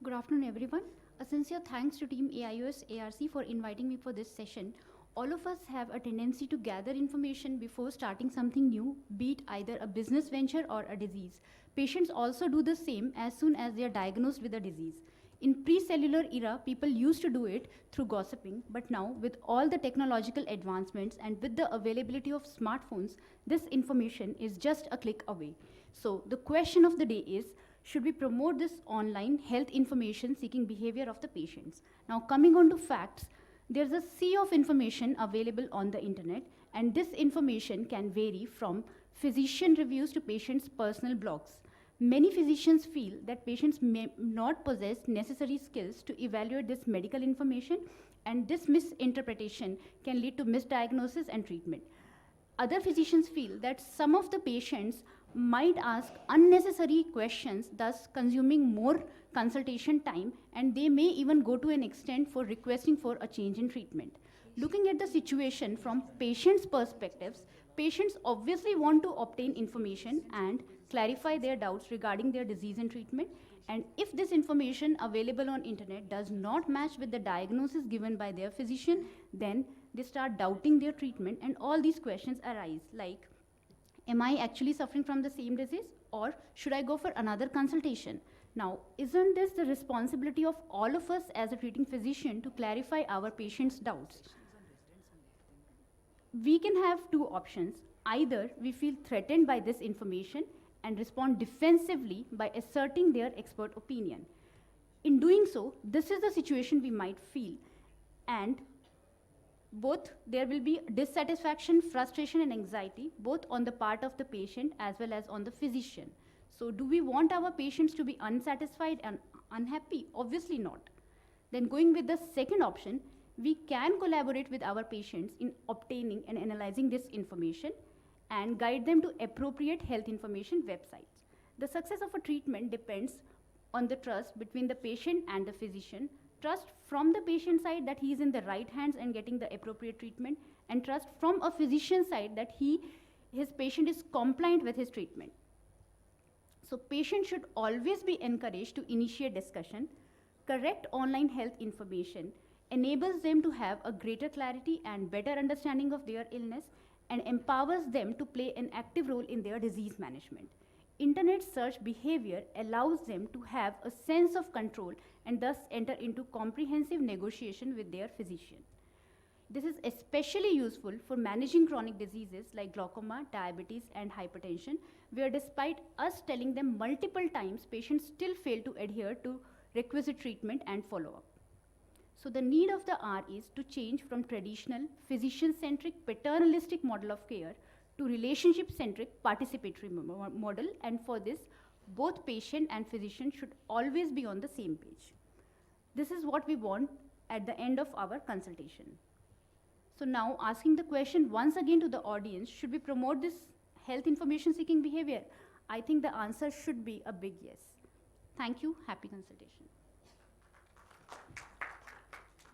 Good afternoon, everyone. A sincere thanks to Team AIOS ARC for inviting me for this session. All of us have a tendency to gather information before starting something new, be it either a business venture or a disease. Patients also do the same as soon as they are diagnosed with a disease. In pre-cellular era, people used to do it through gossiping, but now with all the technological advancements and with the availability of smartphones, this information is just a click away. So the question of the day is, should we promote this online health information seeking behavior of the patients? Now coming on to facts, there's a sea of information available on the internet, and this information can vary from physician reviews to patients' personal blogs. Many physicians feel that patients may not possess necessary skills to evaluate this medical information, and this misinterpretation can lead to misdiagnosis and treatment. Other physicians feel that some of the patients might ask unnecessary questions, thus consuming more consultation time, and they may even go to an extent for requesting for a change in treatment. Looking at the situation from patients' perspectives, patients obviously want to obtain information and clarify their doubts regarding their disease and treatment. And if this information available on internet does not match with the diagnosis given by their physician, then they start doubting their treatment, and all these questions arise like, am I actually suffering from the same disease, or should I go for another consultation? Now, isn't this the responsibility of all of us as a treating physician to clarify our patients' doubts? We can have two options. Either we feel threatened by this information and respond defensively by asserting their expert opinion. In doing so, this is the situation we might feel, and both there will be dissatisfaction, frustration, and anxiety, both on the part of the patient as well as on the physician. So do we want our patients to be unsatisfied and unhappy? Obviously not. Then going with the second option, we can collaborate with our patients in obtaining and analyzing this information and guide them to appropriate health information websites. The success of a treatment depends on the trust between the patient and the physician, trust from the patient side that he is in the right hands and getting the appropriate treatment, and trust from a physician side that his patient is compliant with his treatment. So patients should always be encouraged to initiate discussion. Correct online health information enables them to have a greater clarity and better understanding of their illness, and empowers them to play an active role in their disease management. Internet search behavior allows them to have a sense of control and thus enter into comprehensive negotiation with their physician. This is especially useful for managing chronic diseases like glaucoma, diabetes, and hypertension, where despite us telling them multiple times, patients still fail to adhere to requisite treatment and follow-up. So the need of the hour is to change from traditional physician-centric paternalistic model of care to relationship-centric participatory model, and for this, both patient and physician should always be on the same page. This is what we want at the end of our consultation. So now asking the question once again to the audience, should we promote this health information seeking behavior? I think the answer should be a big yes. Thank you, happy consultation.